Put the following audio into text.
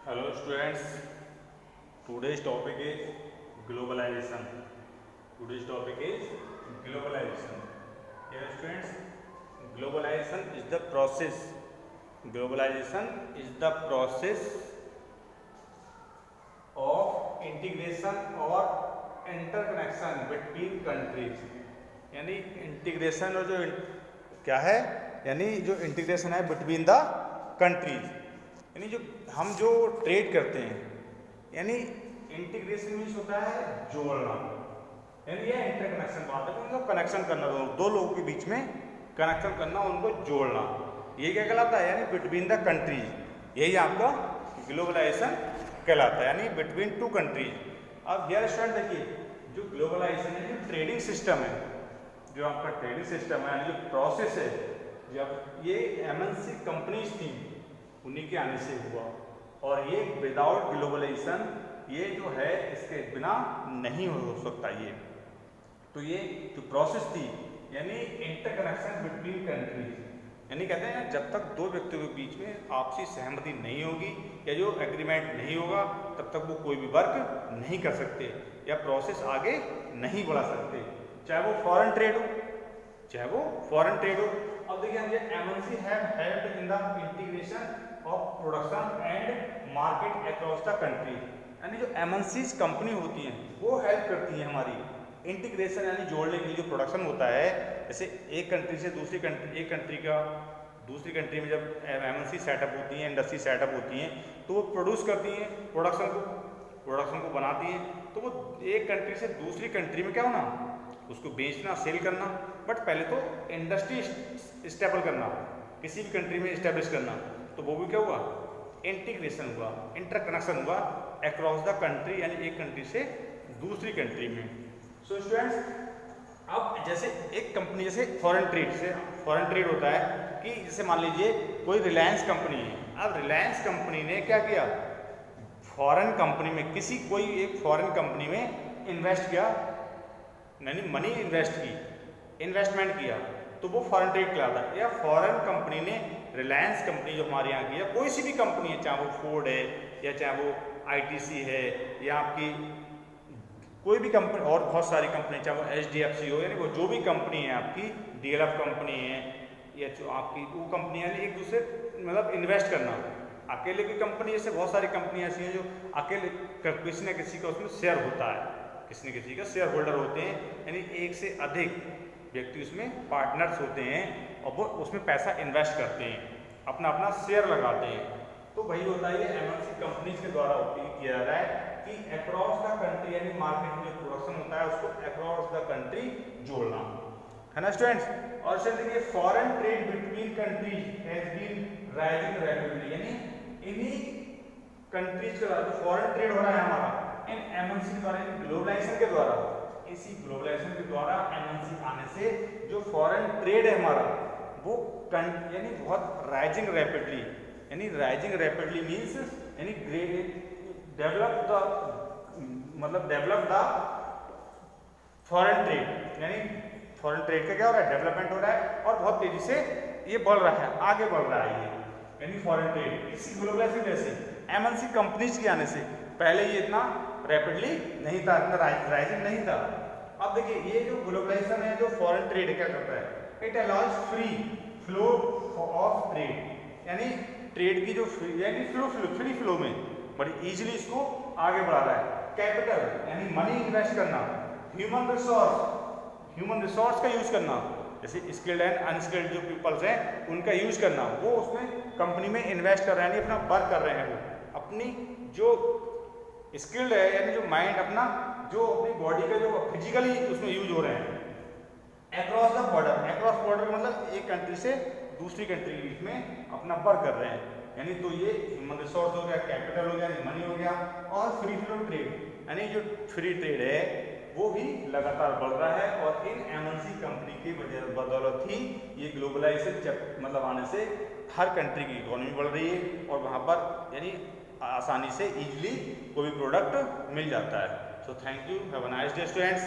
Hello students, today's topic is globalization. Today's topic is globalization. Here students, globalization is the process. Globalization is the process of integration or interconnection between countries. यानी integration और जो क्या है, यानी जो integration है between the countries, यानी जो ट्रेड करते हैं, यानी इंटीग्रेशन मीन्स होता है जोड़ना, यानी ये इंटरकनेक्शन बात है, उनको कनेक्शन करना, दो लोगों के बीच में कनेक्शन करना, उनको जोड़ना, ये क्या कहलाता है, यानी बिटवीन द कंट्रीज, यही आपका ग्लोबलाइजेशन कहलाता है, यानी बिटवीन टू कंट्रीज। अब हियर स्टूडेंट देखिए, जो ग्लोबलाइजेशन है, जो ट्रेडिंग सिस्टम है, जो आपका ट्रेडिंग सिस्टम है, यानी जो प्रोसेस है, जब ये एमएनसी कंपनीज थी उन्हीं के आने से हुआ, और ये विदाउट ग्लोबलाइजेशन ये जो है इसके बिना नहीं हो सकता। ये तो ये जो प्रोसेस थी, यानी इंटरकनेक्शन बिटवीन कंट्रीज, यानी कहते हैं जब तक दो व्यक्तियों के बीच में आपसी सहमति नहीं होगी या जो एग्रीमेंट नहीं होगा, तब तक वो कोई भी वर्क नहीं कर सकते या प्रोसेस आगे नहीं बढ़ा सकते, चाहे वो फॉरेन ट्रेड हो, चाहे वो फॉरेन ट्रेड हो। अब देखिए, ये MNC have helped in the integration of production and market across the country, यानी जो एमएनसीज कंपनी होती हैं वो हेल्प करती हैं हमारी इंटीग्रेशन, यानी जोड़ने के लिए। जो प्रोडक्शन होता है, जैसे एक कंट्री से दूसरी कंट्री, एक कंट्री का दूसरी कंट्री में जब एमएनसी सेटअप होती हैं, इंडस्ट्री सेटअप होती हैं, तो वो प्रोड्यूस करती हैं, प्रोडक्शन को बनाती हैं, तो वो एक कंट्री से दूसरी कंट्री में क्या होना, उसको बेचना, सेल करना। बट पहले तो इंडस्ट्री स्टेबल करना, किसी भी कंट्री में इस्टेब्लिश करना, तो वो भी क्या हुआ, इंटीग्रेशन हुआ, इंटरकनेक्शन हुआ अक्रॉस द कंट्री, यानी एक कंट्री से दूसरी कंट्री में। सो स्टूडेंट्स, अब जैसे एक कंपनी, जैसे फॉरेन ट्रेड होता है कि जैसे मान लीजिए कोई रिलायंस कंपनी है। अब रिलायंस कंपनी ने क्या किया, फॉरेन कंपनी में कोई एक फॉरेन कंपनी में इन्वेस्ट किया, यानी मनी इन्वेस्टमेंट किया, तो वो फॉरेन ट्रेड कहलाता है। या फॉरेन कंपनी ने रिलायंस कंपनी जो हमारे यहाँ की है, कोई सी भी कंपनी है, चाहे वो फोर्ड है या चाहे वो आईटीसी है या आपकी कोई भी कंपनी, और बहुत सारी कंपनी, चाहे वो एचडीएफसी हो, यानी वो जो भी कंपनी है आपकी, डीएलएफ कंपनी है या जो आपकी वो कंपनी है, एक दूसरे मतलब इन्वेस्ट करना। अकेले की कंपनी, जैसे बहुत सारी कंपनी ऐसी हैं जो अकेले किसी न किसी का उसमें शेयर होता है, किसी न किसी का शेयर होल्डर होते हैं, यानी एक से अधिक व्यक्ति उसमें पार्टनर्स होते हैं और वो उसमें पैसा इन्वेस्ट करते हैं, अपना अपना शेयर लगाते हैं। तो वही होता है, ये एमएनसी कंपनीज के द्वारा किया जा रहा है कि अक्रॉस द कंट्री, यानी मार्केट में जो प्रोडक्शन होता है उसको अक्रॉस द कंट्री जोड़ना, है ना स्टूडेंट्स। और सर देखिए, foreign trade between countries has been rising rapidly, यानी इन्हीं कंट्रीज के द्वारा जो फॉरेन ट्रेड हो रहा है हमारा, इन एमएनसी के द्वारा, ग्लोबलाइजेशन के द्वारा, इसी ग्लोबलाइजेशन के द्वारा एमएनसी आने से जो फॉरेन ट्रेड है हमारा, वो यानी बहुत राइजिंग रैपिडली, यानी राइजिंग रैपिडली मीन्स यानी डेवलप द फॉरेन ट्रेड, यानी फॉरेन ट्रेड का क्या हो रहा है, डेवलपमेंट हो रहा है और बहुत तेजी से ये बढ़ रहा है, आगे बढ़ रहा है ये, यानी फॉरेन ट्रेड इसी ग्लोबलाइजेशन जैसे एमएनसी कंपनीज के आने से। पहले ये इतना रैपिडली नहीं था, इतना राइजिंग नहीं था। अब देखिए, ये जो ग्लोबलाइजेशन है, जो फॉरेन ट्रेड क्या करता है, it allows free flow of trade, यानी ट्रेड की जो यानी फ्री फ्लो में बड़ी इजीली इसको आगे बढ़ा रहा है। कैपिटल यानी मनी इन्वेस्ट करना, ह्यूमन रिसोर्स का यूज करना, जैसे स्किल्ड एंड अनस्किल्ड जो पीपल्स हैं उनका यूज करना, वो उसमें कंपनी में इन्वेस्ट कर रहे हैं, यानी अपना वर्क कर रहे हैं, वो अपनी जो स्किल्ड है, यानी जो माइंड अपना, जो अपनी बॉडी का जो फिजिकली उसमें यूज हो रहे हैं। Across the border, across border मतलब एक कंट्री से दूसरी कंट्री के बीच में अपना वर्क कर रहे हैं, यानी तो ये ह्यूमन रिसोर्स हो गया, कैपिटल हो गया, मनी हो गया, और फ्री फ्लो ट्रेड, यानी जो फ्री ट्रेड है वो भी लगातार बढ़ रहा है। और इन एमएनसी कंपनी की बदौलत ही ये ग्लोबलाइजेशन मतलब आने से हर कंट्री की इकोनॉमी बढ़ रही है और वहाँ पर यानी आसानी से इजीली कोई भी प्रोडक्ट मिल जाता है। So thank you, have a nice day students.